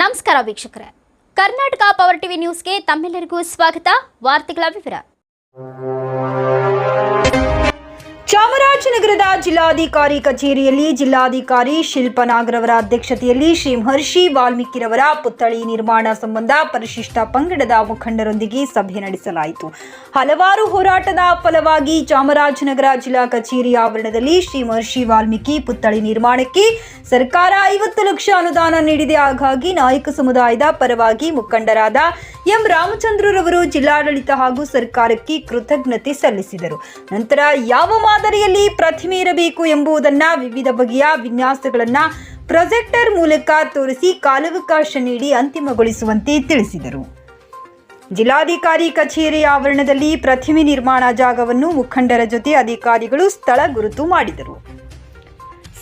ನಮಸ್ಕಾರ ವೀಕ್ಷಕರೇ, Karnataka power TV ನ್ಯೂಸ್ಗೆ ತಮ್ಮೆಲ್ಲರಿಗೂ ಸ್ವಾಗತ. ವಾರ್ತೆಗಳ ವಿವರ. ಚಾಮರಾಜನಗರದ ಜಿಲ್ಲಾಧಿಕಾರಿ ಕಚೇರಿಯಲ್ಲಿ ಜಿಲ್ಲಾಧಿಕಾರಿ ಶಿಲ್ಪಾ ನಾಗರವರ ಅಧ್ಯಕ್ಷತೆಯಲ್ಲಿ ಶ್ರೀ ಮಹರ್ಷಿ ವಾಲ್ಮೀಕಿರವರ ಪುತ್ಥಳಿ ನಿರ್ಮಾಣ ಸಂಬಂಧ ಪರಿಶಿಷ್ಟ ಪಂಗಡದ ಮುಖಂಡರೊಂದಿಗೆ ಸಭೆ ನಡೆಸಲಾಯಿತು. ಹಲವಾರು ಹೋರಾಟದ ಫಲವಾಗಿ ಚಾಮರಾಜನಗರ ಜಿಲ್ಲಾ ಕಚೇರಿ ಆವರಣದಲ್ಲಿ ಶ್ರೀ ಮಹರ್ಷಿ ವಾಲ್ಮೀಕಿ ಪುತ್ಥಳಿ ನಿರ್ಮಾಣಕ್ಕೆ ಸರ್ಕಾರ 50 ಲಕ್ಷ ಅನುದಾನ ನೀಡಿದೆ. ಹಾಗಾಗಿ ನಾಯಕ ಸಮುದಾಯದ ಪರವಾಗಿ ಮುಖಂಡರಾದ ಎಂ ರಾಮಚಂದ್ರರವರು ಜಿಲ್ಲಾಡಳಿತ ಹಾಗೂ ಸರ್ಕಾರಕ್ಕೆ ಕೃತಜ್ಞತೆ ಸಲ್ಲಿಸಿದರು. ನಂತರ ಯಾವ ಮಾದರಿಯಲ್ಲಿ ಪ್ರತಿಮೆ ಇರಬೇಕು ಎಂಬುದನ್ನು ವಿವಿಧ ಬಗೆಯ ವಿನ್ಯಾಸಗಳನ್ನು ಪ್ರೊಜೆಕ್ಟರ್ ಮೂಲಕ ತೋರಿಸಿ ಕಾಲಾವಕಾಶ ನೀಡಿ ಅಂತಿಮಗೊಳಿಸುವಂತೆ ತಿಳಿಸಿದರು. ಜಿಲ್ಲಾಧಿಕಾರಿ ಕಚೇರಿ ಆವರಣದಲ್ಲಿ ಪ್ರತಿಮೆ ನಿರ್ಮಾಣ ಜಾಗವನ್ನು ಮುಖಂಡರ ಜೊತೆ ಅಧಿಕಾರಿಗಳು ಸ್ಥಳ ಗುರುತು ಮಾಡಿದರು.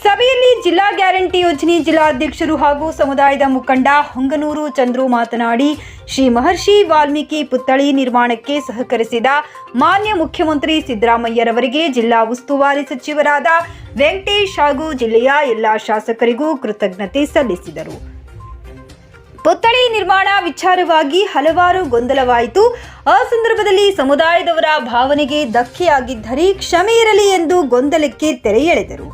ಸಭೆಯಲ್ಲಿ ಜಿಲ್ಲಾ ಗ್ಯಾರಂಟಿ ಯೋಜನೆ ಜಿಲ್ಲಾಧ್ಯಕ್ಷರು ಹಾಗೂ ಸಮುದಾಯದ ಮುಖಂಡ ಹೊಂಗನೂರು ಚಂದ್ರು ಮಾತನಾಡಿ, ಶ್ರೀ ಮಹರ್ಷಿ ವಾಲ್ಮೀಕಿ ಪುತ್ಥಳಿ ನಿರ್ಮಾಣಕ್ಕೆ ಸಹಕರಿಸಿದ ಮಾನ್ಯ ಮುಖ್ಯಮಂತ್ರಿ ಸಿದ್ದರಾಮಯ್ಯರವರಿಗೆ, ಜಿಲ್ಲಾ ಉಸ್ತುವಾರಿ ಸಚಿವರಾದ ವೆಂಕಟೇಶ್ ಹಾಗೂ ಜಿಲ್ಲೆಯ ಎಲ್ಲ ಶಾಸಕರಿಗೂ ಕೃತಜ್ಞತೆ ಸಲ್ಲಿಸಿದರು. ಪುತ್ಥಳಿ ನಿರ್ಮಾಣ ವಿಚಾರವಾಗಿ ಹಲವಾರು ಗೊಂದಲವಾಯಿತು. ಆ ಸಂದರ್ಭದಲ್ಲಿ ಸಮುದಾಯದವರ ಭಾವನೆಗೆ ಧಕ್ಕೆಯಾಗಿದ್ದರೆ ಕ್ಷಮೆ ಇರಲಿ ಎಂದು ಗೊಂದಲಕ್ಕೆ ತೆರೆ ಎಳೆದರು.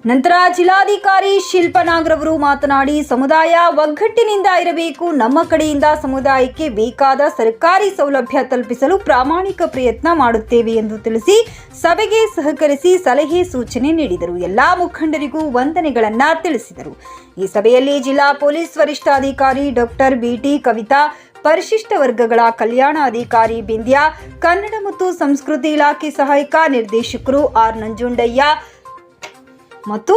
ನಂತರ ಜಿಲ್ಲಾಧಿಕಾರಿ ಶಿಲ್ಪಾ ನಾಗರವರು ಮಾತನಾಡಿ, ಸಮುದಾಯ ಒಗ್ಗಟ್ಟಿನಿಂದ ಇರಬೇಕು. ನಮ್ಮ ಕಡೆಯಿಂದ ಸಮುದಾಯಕ್ಕೆ ಬೇಕಾದ ಸರ್ಕಾರಿ ಸೌಲಭ್ಯ ತಲುಪಿಸಲು ಪ್ರಾಮಾಣಿಕ ಪ್ರಯತ್ನ ಮಾಡುತ್ತೇವೆ ಎಂದು ತಿಳಿಸಿ ಸಭೆಗೆ ಸಹಕರಿಸಿ ಸಲಹೆ ಸೂಚನೆ ನೀಡಿದರು. ಎಲ್ಲಾ ಮುಖಂಡರಿಗೂ ವಂದನೆಗಳನ್ನು ತಿಳಿಸಿದರು. ಈ ಸಭೆಯಲ್ಲಿ ಜಿಲ್ಲಾ ಪೊಲೀಸ್ ವರಿಷ್ಠಾಧಿಕಾರಿ ಡಾಕ್ಟರ್ ಬಿಟಿ ಕವಿತಾ, ಪರಿಶಿಷ್ಟ ವರ್ಗಗಳ ಕಲ್ಯಾಣ ಅಧಿಕಾರಿ ಬಿಂದ್ಯಾ, ಕನ್ನಡ ಮತ್ತು ಸಂಸ್ಕೃತಿ ಇಲಾಖೆ ಸಹಾಯಕ ನಿರ್ದೇಶಕರು ಆರ್ ನಂಜುಂಡಯ್ಯ ಮತ್ತು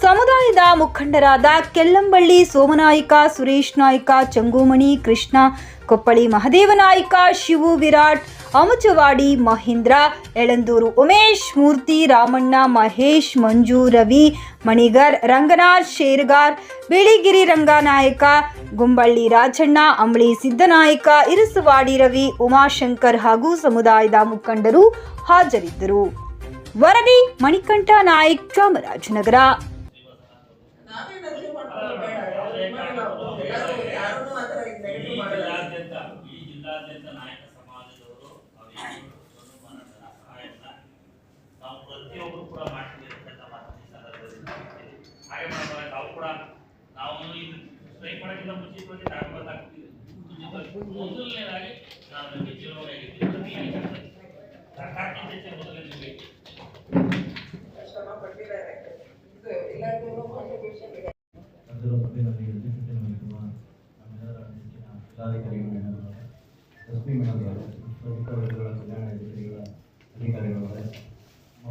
ಸಮುದಾಯದ ಮುಖಂಡರಾದ ಕೆಲ್ಲಂಬಳ್ಳಿ ಸೋಮನಾಯ್ಕ, ಸುರೇಶ್ ನಾಯ್ಕ, ಚಂಗುಮಣಿ, ಕೃಷ್ಣ, ಕೊಪ್ಪಳಿ ಮಹದೇವ ನಾಯ್ಕ, ಶಿವು, ವಿರಾಟ್, ಅಮಚವಾಡಿ ಮಹೇಂದ್ರ, ಎಳಂದೂರು ಉಮೇಶ್, ಮೂರ್ತಿ, ರಾಮಣ್ಣ, ಮಹೇಶ್, ಮಂಜು, ರವಿ, ಮಣಿಗರ್, ರಂಗನಾಥ್, ಶೇರ್ಗಾರ್, ಬಿಳಿಗಿರಿ ರಂಗನಾಯಕ, ಗುಂಬಳ್ಳಿ ರಾಜಣ್ಣ, ಅಂಬಳಿ ಸಿದ್ದನಾಯಕ, ಇರಸವಾಡಿ ರವಿ, ಉಮಾಶಂಕರ್ ಹಾಗೂ ಸಮುದಾಯದ ಮುಖಂಡರು ಹಾಜರಿದ್ದರು. ವರದಿ ಮಣಿಕಂಠ ನಾಯ್ಕ್, ಚಾಮರಾಜನಗರ.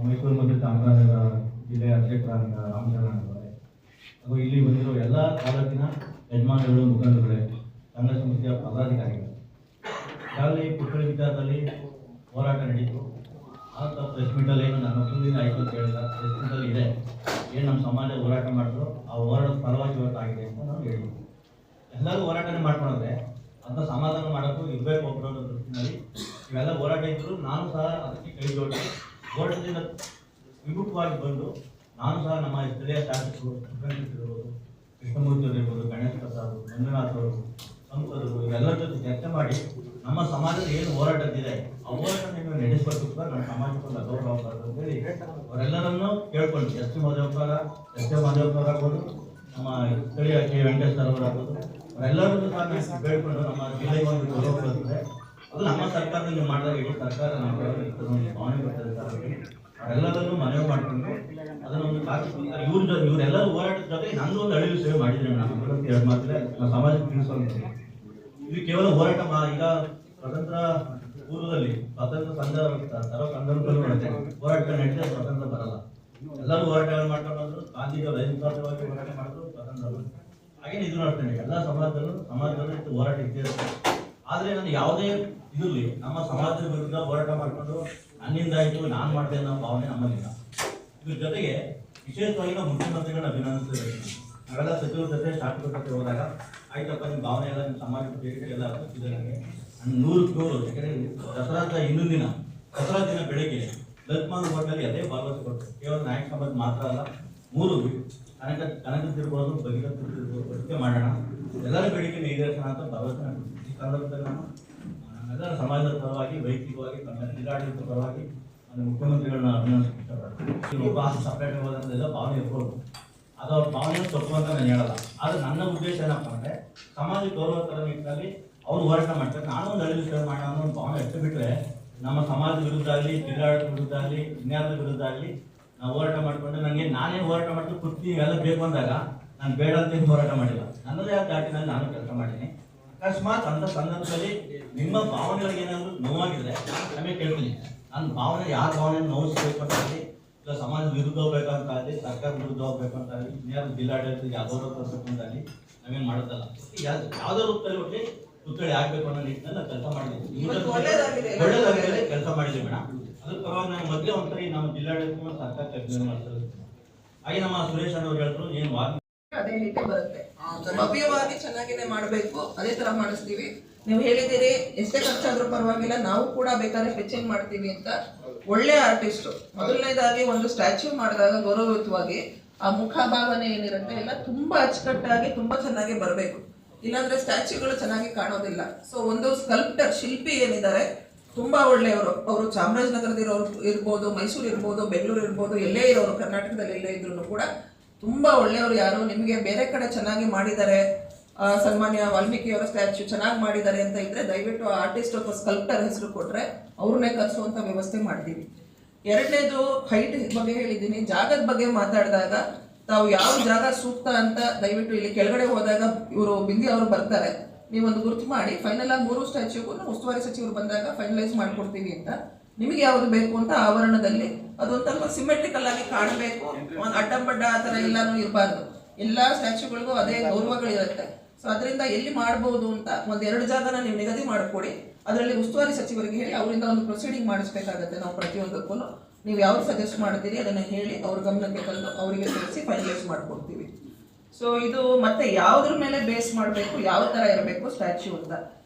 ಮೈಸೂರು ಮತ್ತು ಚಾಮರಾಜನಗರ ಜಿಲ್ಲೆಯ ಅಧ್ಯಕ್ಷರಾದ ರಾಮಚಂದ್ರನವರೇ ಹಾಗೂ ಇಲ್ಲಿ ಬಂದಿರುವ ಎಲ್ಲ ತಾಲೂಕಿನ ಯಜಮಾನಗಳು, ಮುಖಂಡರುಗಳೇ, ಸಂಘ ಸಂಸ್ಥೆಯ ಪದಾಧಿಕಾರಿಗಳು, ಈಗಾಗಲೇ ಪುತ್ಥಳಿ ವಿಚಾರದಲ್ಲಿ ಹೋರಾಟ ನಡೀತು. ಅಂತ ಪ್ರೆಸ್ ಮೀಟಲ್ಲಿ ಏನು ನನ್ನ ಮುಂದಿನ ಆಯಿತು ಅಂತ ಹೇಳಿದ ಪ್ರೆಸ್ ಮೀಟಲ್ಲಿ ಇದೆ, ಏನು ನಮ್ಮ ಸಮಾಜ ಹೋರಾಟ ಮಾಡಿದ್ರು ಆ ಹೋರಾಟದ ಫಲವಾಗಿ ಇವತ್ತು ಆಗಿದೆ ಅಂತ ನಾವು ಹೇಳಿದ್ವಿ. ಎಲ್ಲರೂ ಹೋರಾಟನೇ ಮಾಡ್ಕೊಂಡ್ರೆ ಅಂತ ಸಮಾಧಾನ ಮಾಡೋಕ್ಕೂ ಇರಬೇಕು ಒಬ್ಬರ ದೃಷ್ಟಿನಲ್ಲಿ. ಇವೆಲ್ಲ ಹೋರಾಟ ಇದ್ದರು ನಾನು ಸಹ ಅದಕ್ಕೆ ಕೈ ಜೋಡಿಸಿ ಹೋರಾಟದಿಂದ ವಿಮುಖವಾಗಿ ಬಂದು ನಾನು ಸಹ ನಮ್ಮ ಸ್ಥಳೀಯ ಶಾಸಕರು, ಮುಖಂಡರಿರ್ಬೋದು, ಕೃಷ್ಣಮೂರ್ತಿ ಅವರಿರ್ಬೋದು, ಗಣೇಶ ಪ್ರಸಾದ್, ಮಂಜುನಾಥ್ ಅವರು, ಸಂಸದರು, ಇವೆಲ್ಲರ ಜೊತೆ ಚರ್ಚೆ ಮಾಡಿ ನಮ್ಮ ಸಮಾಜದ ಏನು ಹೋರಾಟದಿದೆ ಆ ಹೋರಾಟ ನೀವು ನಡೆಸಬೇಕು ಸರ್, ನಮ್ಮ ಸಮಾಜಕ್ಕೊಂದು ಅಗೌರವ ಆಗಬಾರ್ದು ಅಂತೇಳಿ ಅವರೆಲ್ಲರನ್ನೂ ಕೇಳ್ಕೊಂಡು ಎಸ್ ಟಿ ಮಾದೇವಪ್ಪನವರ ಆಗ್ಬೋದು, ನಮ್ಮ ಸ್ಥಳೀಯ ಕೆ ವೆಂಕಟೇಶ್ ಸರ್ ಅವರಾಗ್ಬೋದು, ಅವರೆಲ್ಲರನ್ನೂ ಸಹ ಬೇಡ್ಕೊಂಡು ನಮ್ಮ ಜಿಲ್ಲೆಗೆ ಒಂದು ಗೌರವ ಬರ್ತದೆ. ಅದು ನಮ್ಮ ಸರ್ಕಾರದಲ್ಲಿ ಮಾಡಿದಾಗ ಇಡೀ ಸರ್ಕಾರ ನಮ್ಮ ಭಾವನೆ ಬರ್ತದೆ ಸರ್. ಅವರೆಲ್ಲರನ್ನೂ ಮನವಿ ಮಾಡಿಕೊಂಡು ಅದನ್ನೊಂದು ಇವರೆಲ್ಲರೂ ಹೋರಾಟದ ಜೊತೆ ನಂದು ಒಂದು ಅಳಿವು ಸೇವೆ ಮಾಡಿದ್ರೆ ನಾನು ಎರಡು ಮಾತಿಲ್ಲ ನಮ್ಮ ಸಮಾಜಕ್ಕೆ ತಿಳಿಸುವಂತ. ಇದು ಕೇವಲ ಹೋರಾಟ ಈಗ ಸ್ವತಂತ್ರ ಪೂರ್ವದಲ್ಲಿ ಸ್ವಾತಂತ್ರ್ಯ ಸರ್ವ ಸಂದರ್ಭದಲ್ಲೂ ಹೋರಾಟಗಳು ನಡೆಸಿದ್ರೆ ಸ್ವಾತಂತ್ರ್ಯ ಬರಲ್ಲ. ಎಲ್ಲರೂ ಹೋರಾಟಗಳು ಮಾಡ್ಕೊಂಡು ಬಂದರು, ಗಾಂಧೀಜಿಯವರು ಅಹಿಂಸಾತ್ಮಕವಾಗಿ ಹೋರಾಟ ಮಾಡಿದ್ರು, ಸ್ವಾತಂತ್ರ್ಯ. ಹಾಗೇನೆ ಇದು ನೋಡ್ತೇನೆ ಎಲ್ಲ ಸಮಾಜದಲ್ಲೂ ಹೋರಾಟ ಇದ್ದೇ ಇರುತ್ತೆ. ಆದರೆ ನಾನು ಯಾವುದೇ ಇದಿರಲಿ ನಮ್ಮ ಸಮಾಜದ ವಿರುದ್ಧ ಹೋರಾಟ ಮಾಡಿಕೊಂಡು ನನ್ನಿಂದ ಆಯಿತು ನಾನು ಮಾಡ್ತೇನೆ ಅನ್ನೋ ಭಾವನೆ ನಮ್ಮಲ್ಲಿಲ್ಲ. ಇದ್ರ ಜೊತೆಗೆ ವಿಶೇಷವಾಗಿ ನಾವು ಮುಖ್ಯಮಂತ್ರಿಗಳನ್ನ ಅಭಿನಂದಿಸಬೇಕು. ನಾವೆಲ್ಲ ಸಚಿವರ ಜೊತೆ ಶಾಸಕರ ಜೊತೆ ಹೋದಾಗ ಆಯ್ತಪ್ಪ ನಿಮ್ಮ ಭಾವನೆ ಎಲ್ಲ ನಿಮ್ಮ ಸಮಾಜದ ಎಲ್ಲ ಅರ್ಥಿಸಿದೆ ನನಗೆ 100%. ಯಾಕಂದರೆ ದಸರಾ ದಿನ ಬೆಳಗ್ಗೆ ಲಲಿತಮಾನ್ ಹೋಟೆಲ್ ಅದೇ ಭರವಸೆ ಕೊಟ್ಟು ಕೇವಲ ನಾಯಕ ಸಮಾಜ ಮಾತ್ರ ಅಲ್ಲ, 3 ಕನಕದ್ದಿರ್ಬೋದು, ಭಗೀರಥದ್ದಿರ್ಬೋದು, ಒಟ್ಟಿಗೆ ಮಾಡೋಣ, ಎಲ್ಲರ ಬೇಡಿಕೆ ಈಡೇರಿಸೋಣ ಅಂತ ಭರವಸೆ ನೀಡ್ತೀನಿ. ಈ ಸಂದರ್ಭದಲ್ಲಿ ನಾನು ನಮ್ಮೆಲ್ಲರ ಸಮಾಜದ ಪರವಾಗಿ, ವೈಯಕ್ತಿಕವಾಗಿ, ತಮ್ಮ ಜಿಲ್ಲಾಡಳಿತದ ಪರವಾಗಿ ನಾನು ಮುಖ್ಯಮಂತ್ರಿಗಳನ್ನ ಅಭಿನಂದಿಸಕ್ಕೆ ಇಷ್ಟಪಡ್ತೀನಿ. ಒಬ್ಬ ಸಪ್ರೇಟ್ ಹೋದಂತೆಲ್ಲ ಭಾವನೆ ಇರ್ಬೋದು, ಅದು ಅವ್ರ ಭಾವನೆಯನ್ನು ತಪ್ಪು ಅಂತ ನಾನು ಹೇಳಲ್ಲ. ಆದರೆ ನನ್ನ ಉದ್ದೇಶ ಏನಪ್ಪ ಅಂದರೆ ಸಮಾಜ ಗೌರವ ತರ ನಿಟ್ಟಿನಲ್ಲಿ ಅವ್ರು ಹೋರಾಟ ಮಾಡ್ತಾರೆ, ನಾನು ಒಂದು ಹಳ್ಳಿ ವಿಷಯ ಮಾಡೋಣ ಅನ್ನೋ ಒಂದು ಭಾವನೆ ಎಷ್ಟು ಬಿಟ್ಟರೆ ನಮ್ಮ ಸಮಾಜದ ವಿರುದ್ಧ ಆಗಲಿ, ಜಿಲ್ಲಾಡಳಿತ ವಿರುದ್ಧ ಆಗಲಿ, ಇನ್ಯಾರದ ವಿರುದ್ಧ ಆಗಲಿ ನಾವು ಹೋರಾಟ ಮಾಡಿಕೊಂಡು ನಾನೇ ಹೋರಾಟ ಮಾಡ್ಕೊಂಡು ಕುರ್ತಿ ಎಲ್ಲ ಬೇಕು ಅಂದಾಗ ನಾನು ಬೇಡ ಅಂತ ಹೋರಾಟ ಮಾಡಿಲ್ಲ. ನನ್ನದೇ ಆದ ದಾಟಿನಲ್ಲಿ ನಾನು ಕೆಲಸ ಮಾಡಿದ್ದೀನಿ. ಅಕಸ್ಮಾತ್ ಅಂತ ಸಂದರ್ಭದಲ್ಲಿ ನಿಮ್ಮ ಭಾವನೆಗಳಿಗೆ ಏನಾದರೂ ನೋವಾಗಿದ್ರೆ ನಮಗೆ ಕೇಳ್ತೀನಿ. ನನ್ನ ಭಾವನೆ ಯಾರ ಭಾವನೆಯನ್ನು ನೋವಿಸಬೇಕು ಅಂತ ಆಗಲಿ, ಇಲ್ಲ ಸಮಾಜದ ವಿರುದ್ಧ ಹೋಗ್ಬೇಕಂತ ಆಗಲಿ, ಸರ್ಕಾರದ ವಿರುದ್ಧ ಹೋಗ್ಬೇಕಂತ ಆಗಲಿ, ಇನ್ಯಾರು ಜಿಲ್ಲಾಡಳಿತಕ್ಕೆ ಅಗೌರವ ತರಿಸಬೇಕು ಅಂತ ಆಗಲಿ ನಾವೇನು ಮಾಡೋದಲ್ಲ. ಯಾವುದೋ ರೂಪದಲ್ಲಿ ಒಟ್ಟಿ ಪುತ್ಥಳಿ ಆಗಬೇಕು ಅನ್ನೋ ನಿಟ್ಟಿನಲ್ಲಿ ಕೆಲಸ ಮಾಡಿದ್ದೀವಿ. ಒಳ್ಳೆಯದಾಗಿದೆ ಕೆಲಸ ಮಾಡಿದ್ದೀವಿ ಮೇಡಮ್. ಅದ್ರ ಪರವಾಗಿ ನಾನು ಮೊದಲೇ ಒಂದ್ಸರಿ ನಮ್ಮ ಜಿಲ್ಲಾಡಳಿತ ಮತ್ತು ಸರ್ಕಾರ ಕೆಲಸ ಮಾಡ್ತಾರೆ. ಹಾಗೆ ನಮ್ಮ ಸುರೇಶ್ ಅವರು ಹೇಳಿದ್ರು ಏನು ಅದೇ ರೀತಿ ಬರುತ್ತೆ. ಭವ್ಯವಾಗಿ ಚೆನ್ನಾಗಿನೇ ಮಾಡಬೇಕು, ಅದೇ ತರ ಮಾಡಿಸ್ತೀವಿ. ನೀವು ಹೇಳಿದಿರಿ ಎಷ್ಟೇ ಖರ್ಚಾದ್ರೂ ಪರವಾಗಿಲ್ಲ, ನಾವು ಕೂಡ ಬೇಕಾದ್ರೆ ಫೆಚಿಂಗ್ ಮಾಡ್ತೀವಿ ಅಂತ. ಒಳ್ಳೆ ಆರ್ಟಿಸ್ಟ್ ಮೊದಲನೇದಾಗಿ ಒಂದು ಸ್ಟ್ಯಾಚ್ಯೂ ಮಾಡಿದಾಗ ಗೌರವಯುತವಾಗಿ ಆ ಮುಖ ಭಾವನೆ ಏನಿರುತ್ತೆ ಎಲ್ಲ ತುಂಬಾ ಅಚ್ಚುಕಟ್ಟಾಗಿ ತುಂಬಾ ಚೆನ್ನಾಗಿ ಬರಬೇಕು. ಇಲ್ಲಾಂದ್ರೆ ಸ್ಟ್ಯಾಚ್ಯೂಗಳು ಚೆನ್ನಾಗಿ ಕಾಣೋದಿಲ್ಲ. ಸೊ ಒಂದು ಸ್ಕಲ್ಪ್ಟರ್ ಶಿಲ್ಪಿ ಏನಿದ್ದಾರೆ ತುಂಬಾ ಒಳ್ಳೆಯವರು. ಅವರು ಚಾಮರಾಜನಗರದಿರೋರು ಇರ್ಬೋದು, ಮೈಸೂರು ಇರ್ಬೋದು, ಬೆಂಗಳೂರು ಇರ್ಬೋದು, ಎಲ್ಲೇ ಇರೋರು, ಕರ್ನಾಟಕದಲ್ಲಿ ಎಲ್ಲೇ ಇದ್ರು ಕೂಡ ತುಂಬಾ ಒಳ್ಳೆಯವರು. ಯಾರು ನಿಮಗೆ ಬೇರೆ ಕಡೆ ಚೆನ್ನಾಗಿ ಮಾಡಿದ್ದಾರೆ, ಸನ್ಮಾನ್ಯ ವಾಲ್ಮೀಕಿಯವರ ಸ್ಟ್ಯಾಚ್ಯೂ ಚೆನ್ನಾಗಿ ಮಾಡಿದ್ದಾರೆ ಅಂತ ಇದ್ರೆ ದಯವಿಟ್ಟು ಆರ್ಟಿಸ್ಟ್ ಅಥವಾ ಸ್ಕಲ್ಪ್ಟರ್ ಹೆಸರು ಕೊಟ್ರೆ ಅವ್ರನ್ನೇ ಕರೆಸುವಂತ ವ್ಯವಸ್ಥೆ ಮಾಡ್ತೀವಿ. ಎರಡನೇದು ಹೈಟ್ ಬಗ್ಗೆ ಹೇಳಿದ್ದೀನಿ. ಜಾಗದ ಬಗ್ಗೆ ಮಾತಾಡಿದಾಗ ತಾವು ಯಾವ ಜಾಗ ಸೂಕ್ತ ಅಂತ ದಯವಿಟ್ಟು ಇಲ್ಲಿ ಕೆಳಗಡೆ ಹೋದಾಗ ಇವರು ಬಿಂದಿ ಅವರು ಬರ್ತಾರೆ, ನೀವೊಂದು ಗುರುತು ಮಾಡಿ ಫೈನಲ್ ಆಗಿ 3 ಸ್ಟ್ಯಾಚ್ಯೂಗೂ ಉಸ್ತುವಾರಿ ಸಚಿವರು ಬಂದಾಗ ಫೈನಲೈಸ್ ಮಾಡ್ಕೊಡ್ತೀವಿ ಅಂತ. ನಿಮಗೆ ಯಾವ್ದು ಬೇಕು ಅಂತ ಆವರಣದಲ್ಲಿ ಅದೊಂದು ಸ್ವಲ್ಪ ಸಿಮೆಟ್ರಿಕಲ್ ಆಗಿ ಕಾಣಬೇಕು, ಒಂದು ಅಡ್ಡಂಬಡ್ಡ ಆ ಥರ ಎಲ್ಲಾನು ಇರಬಾರ್ದು. ಎಲ್ಲ ಸ್ಟ್ಯಾಚ್ಯೂಗಳಿಗೂ ಅದೇ ಗೌರವಗಳಿರುತ್ತೆ. ಸೊ ಅದರಿಂದ ಎಲ್ಲಿ ಮಾಡ್ಬೋದು ಅಂತ 1-2 ಜಾಗನ ನೀವು ನಿಗದಿ ಮಾಡಿಕೊಡಿ. ಅದರಲ್ಲಿ ಉಸ್ತುವಾರಿ ಸಚಿವರಿಗೆ ಹೇಳಿ ಅವರಿಂದ ಒಂದು ಪ್ರೊಸೀಡಿಂಗ್ ಮಾಡಿಸ್ಬೇಕಾಗತ್ತೆ. ನಾವು ಪ್ರತಿಯೊಂದಕ್ಕೂ ನೀವು ಯಾವ್ದು ಸಜೆಸ್ಟ್ ಮಾಡ್ತೀರಿ ಅದನ್ನು ಹೇಳಿ ಅವ್ರ ಗಮನಕ್ಕೆ ತಂದು ಅವರಿಗೆ ತಿಳಿಸಿ ಫೈನಲೈಸ್ ಮಾಡ್ಕೊಡ್ತೀವಿ. ಸೊ ಇದು ಮತ್ತೆ ಯಾವುದ್ರ ಮೇಲೆ ಬೇಸ್ ಮಾಡಬೇಕು, ಯಾವ ಥರ ಇರಬೇಕು ಸ್ಟ್ಯಾಚ್ಯೂ ಅಂತ.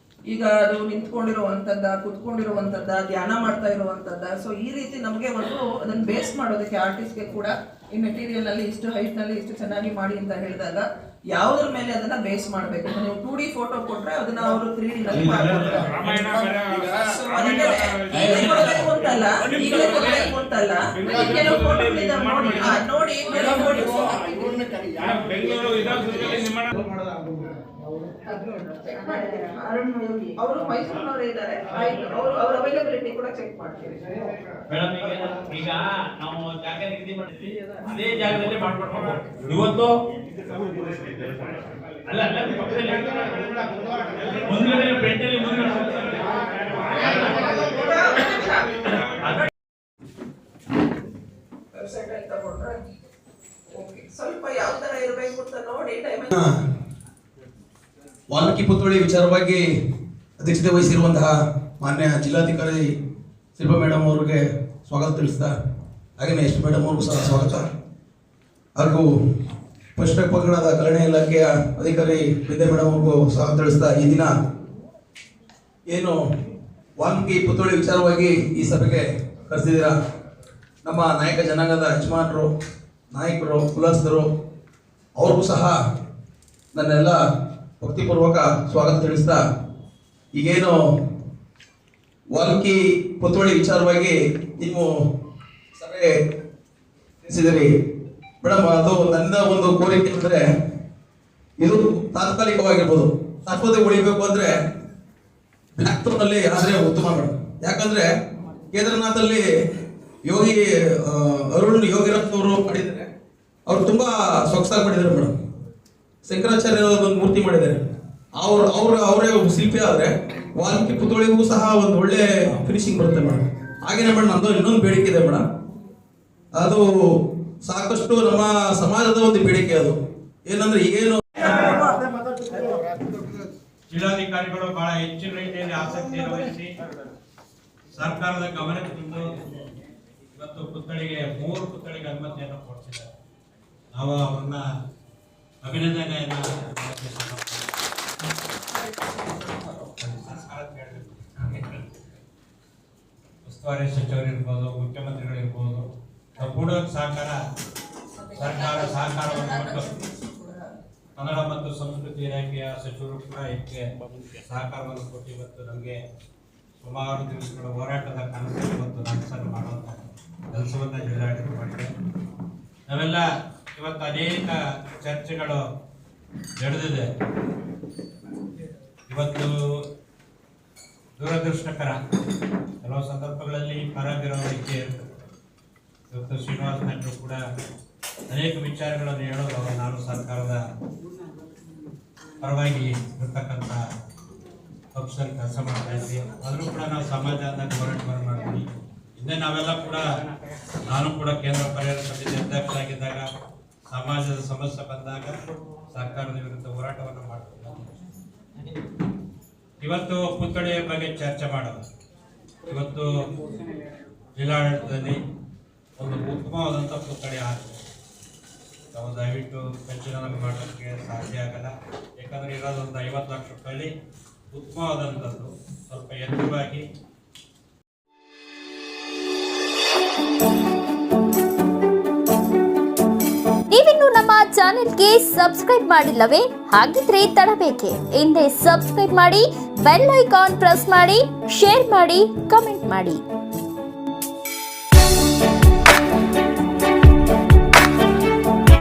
ಈಗ ಅದು ನಿಂತ್ಕೊಂಡಿರುವಂಥದ್ದ, ಕುತ್ಕೊಂಡಿರುವಂಥದ್ದ, ಧ್ಯಾನ ಮಾಡ್ತಾ ಇರುವಂಥದ್ದ. ಸೊ ಈ ರೀತಿ ನಮಗೆ ಒಂದು ಅದನ್ನು ಬೇಸ್ ಮಾಡೋದಕ್ಕೆ ಆರ್ಟಿಸ್ಟ್ಗೆ ಕೂಡ ಈ ಮೆಟೀರಿಯಲ್ ಅಲ್ಲಿ ಇಷ್ಟು ಹೈಟ್ ನಲ್ಲಿ ಇಷ್ಟು ಚೆನ್ನಾಗಿ ಮಾಡಿ ಅಂತ ಹೇಳಿದಾಗ ಯಾವುದ್ರ ಮೇಲೆ ಅದನ್ನ ಬೇಸ್ ಮಾಡಬೇಕು. ನೀವು 2D ಫೋಟೋ ಕೊಟ್ರೆ ಅದನ್ನ ಅವರು 3D ನಲ್ಲಿ ಮಾಡ್ಕೊಡ್ತಾರೆ. ಅಂತಲ್ಲ, ಈಗಲೇ ಕೊಡಬೇಕು ಅಂತಲ್ಲ, ಕೆಲವು ಫೋಟೋಗಳಿಂದ ನೋಡಿ ಅವರು ಮೈಸೂರಿನವರು ಇದ್ದಾರೆ, ಅವ್ರ ಅವೈಲಬಿಲಿಟಿ ಕೂಡ ಚೆಕ್ ಮಾಡ್ತೀವಿ. ಈಗ ನಾವು ಜಾಗ ನಿಗದಿ ಮಾಡಿದ್ವಿ, ಅದೇ ಜಾಗದಲ್ಲಿ ಮಾಡ್ಕೊಡ್ಬೇಕು. ಇವತ್ತು ಅಲ್ಲ ಮುಂದ್ಗಡೆ ಬೆಟ್ಟಲ್ಲಿ ವೆಬ್ಸೈಟ್ ಅಲ್ಲಿ ತಗೊಂಡ್ರೆ ಸ್ವಲ್ಪ ಯಾವ ತರ ಇರಬೇಕು ಅಂತ ನೋಡಿ ವಾಲ್ಮೀಕಿ ಪುತ್ಥಳಿ ವಿಚಾರವಾಗಿ ಅಧ್ಯಕ್ಷತೆ ವಹಿಸಿರುವಂತಹ ಮಾನ್ಯ ಜಿಲ್ಲಾಧಿಕಾರಿ ಶಿಲ್ಪಾ ಮೇಡಮ್ ಅವರಿಗೆ ಸ್ವಾಗತ ತಿಳಿಸಿದ, ಹಾಗೆಯೇ ಎಸ್ ಮೇಡಮ್ ಅವ್ರಿಗೂ ಸಹ ಸ್ವಾಗತ. ಹಾಗೂ ಪಶುಪಕ್ಷಿಗಳಾದ ಕಲ್ಯಾಣ ಇಲಾಖೆಯ ಅಧಿಕಾರಿ ವಿದ್ಯಾ ಮೇಡಮ್ ಅವ್ರಿಗೂ ಸ್ವಾಗತ ತಿಳಿಸಿದ, ಈ ದಿನ ಏನು ವಾಲ್ಮೀಕಿ ಪುತ್ಥಳಿ ವಿಚಾರವಾಗಿ ಈ ಸಭೆಗೆ ಕರೆಸಿದ್ದೀರಾ, ನಮ್ಮ ನಾಯಕ ಜನಾಂಗದ ಯಜಮಾನರು, ನಾಯಕರು, ಕುಲಸ್ಥರು ಅವ್ರಿಗೂ ಸಹ ನನ್ನೆಲ್ಲ ಭಕ್ತಿಪೂರ್ವಕ ಸ್ವಾಗತ ತಿಳಿಸ್ತಾ, ಈಗೇನು ವಾಲ್ಮೀಕಿ ಪುತ್ಥಳಿ ವಿಚಾರವಾಗಿ ನೀವು ಸಭೆ ತಿಳಿಸಿದಿರಿ ಮೇಡಮ್, ಅದು ನನ್ನ ಒಂದು ಕೋರಿಕೆ ಅಂದರೆ ಇದು ತಾತ್ಕಾಲಿಕವಾಗಿರ್ಬೋದು, ಶಾಶ್ವತ ಉಳಿಬೇಕು ಅಂದರೆ ಬ್ಲ್ಯಾಕ್ ಥ್ರೋನಲ್ಲಿ ಆದರೆ ಉತ್ತಮ ಮೇಡಮ್. ಯಾಕಂದರೆ ಕೇದಾರನಾಥಲ್ಲಿ ಯೋಗಿ ಅರುಣ್ ಯೋಗಿರತ್ನ ಅವರು ಮಾಡಿದ್ದಾರೆ, ಅವರು ತುಂಬ ಸೊಗಸಾಗಿ ಮಾಡಿದ್ದಾರೆ ಮೇಡಮ್. ಶಂಕರಾಚಾರ್ಯ ಒಂದು ಮೂರ್ತಿ ಮಾಡಿದ್ದಾರೆ, ಅವರೇ ಶಿಲ್ಪಿ ಆದರೆ ವಾಲ್ಮೀಕಿ ಪುತ್ಥಳಿಗೂ ಸಹ ಒಂದು ಒಳ್ಳೆ ಫಿನಿಶಿಂಗ್ ಬರುತ್ತೆ ಮೇಡಮ್. ಹಾಗೇನೆ ಮೇಡಮ್ ನಮ್ಮದು ಇನ್ನೊಂದು ಬೇಡಿಕೆ ಇದೆ ಮೇಡಮ್, ಅದು ಸಾಕಷ್ಟು ನಮ್ಮ ಸಮಾಜದ ಒಂದು ಬೇಡಿಕೆ. ಅದು ಏನಂದ್ರೆ ಈಗೇನು ಜಿಲ್ಲಾಧಿಕಾರಿಗಳು ಬಹಳ ಹೆಚ್ಚಿನ ರೀತಿಯಲ್ಲಿ ಆಸಕ್ತಿಯನ್ನು ವಹಿಸಿ ಸರ್ಕಾರದ ಗಮನಕ್ಕೆ ತಂದು ಇವತ್ತು ಪುತ್ಥಳಿಗೆ 3 ಪುತ್ಥಳಿಗೆ ಅನುಮತಿಯನ್ನು ಕೊಡಿಸಿದ್ದಾರೆ. ನಾವು ಅವರನ್ನ ಅಭಿನಂದನೆಯನ್ನು ಉಸ್ತುವಾರಿ ಸಚಿವರು ಇರ್ಬೋದು, ಮುಖ್ಯಮಂತ್ರಿಗಳಿರ್ಬೋದು, ಸಂಪೂರ್ಣ ಸಹಕಾರ ಸರ್ಕಾರ ಸಹಕಾರವನ್ನು ಕೊಟ್ಟು ಕನ್ನಡ ಮತ್ತು ಸಂಸ್ಕೃತಿ ಇಲಾಖೆಯ ಸಚಿವರು ಕೂಡ ಇದಕ್ಕೆ ಸಹಕಾರವನ್ನು ಕೊಟ್ಟು ಇವತ್ತು ನಮಗೆ ಸುಮಾರು ದಿವಸಗಳ ಹೋರಾಟದ ಕನಸನ್ನು ಇವತ್ತು ನನಸನ್ನು ಮಾಡುವಂಥ ಕೆಲಸವನ್ನು ಜಿಲ್ಲಾಡಳಿತ ಮಾಡಿದೆ. ನಾವೆಲ್ಲ ಇವತ್ತು ಅನೇಕ ಚರ್ಚೆಗಳು ನಡೆದಿದೆ. ಇವತ್ತು ದುರದೃಷ್ಟಕರ ಕೆಲವು ಸಂದರ್ಭಗಳಲ್ಲಿ ಪರ ವಿರೋಧ ಇದ್ದೇ ಇರ್ತದೆ. ಇವತ್ತು ಶ್ರೀನಿವಾಸ ನಾಯ್ಕರು ಕೂಡ ಅನೇಕ ವಿಚಾರಗಳನ್ನು ಹೇಳೋದು ನಾನು ಸರ್ಕಾರದ ಪರವಾಗಿ ಇರ್ತಕ್ಕಂಥ ಪಕ್ಷದಲ್ಲಿ ಕೆಲಸ ಮಾಡ್ತಾ ಇದ್ದೀವಿ. ಆದರೂ ಕೂಡ ನಾವು ಸಮಾಜದಾಗ ಹೋರಾಟವನ್ನು ಮಾಡ್ತೀವಿ. ಹಿಂದೆ ನಾವೆಲ್ಲ ಕೂಡ ನಾನು ಕೂಡ ಕೇಂದ್ರ ಪರಿಹಾರ ಸಮಿತಿ ಅಧ್ಯಕ್ಷರಾಗಿದ್ದಾಗ ಸಮಾಜದ ಸಮಸ್ಯೆ ಬಂದಾಗ ಸರ್ಕಾರದ ವಿರುದ್ಧ ಹೋರಾಟವನ್ನು ಮಾಡ್ತೀವಿ. ಇವತ್ತು ಪುತ್ಥಳಿಯ ಬಗ್ಗೆ ಚರ್ಚೆ ಮಾಡೋದು, ಇವತ್ತು ಜಿಲ್ಲಾಡಳಿತದಲ್ಲಿ ಒಂದು ಉತ್ತಮವಾದಂಥ ಪುತ್ಥಳಿ ಆಗ್ತದೆ. ನಾವು ದಯವಿಟ್ಟು ಪೆನ್ಷನ್ ಮಾಡೋಕ್ಕೆ ಸಾಧ್ಯ ಆಗಲ್ಲ. ಯಾಕಂದರೆ ಇರೋದೊಂದು 50 ಲಕ್ಷ ರೂಪಾಯಿ ಉತ್ತಮವಾದಂಥದ್ದು, ಸ್ವಲ್ಪ ಎತ್ತರವಾಗಿ. ನೀವಿನ್ನು ನಮ್ಮ ಚಾನೆಲ್ಗೆ ಸಬ್ಸ್ಕ್ರೈಬ್ ಮಾಡಿಲ್ಲವೇ? ಹಾಗಿದ್ರೆ ತಡಬೇಕೆ? ಹಿಂದೆ ಸಬ್ಸ್ಕ್ರೈಬ್ ಮಾಡಿ, ಬೆಲ್ ಐಕಾನ್ ಪ್ರೆಸ್ ಮಾಡಿ, ಶೇರ್ ಮಾಡಿ, ಕಮೆಂಟ್ ಮಾಡಿ.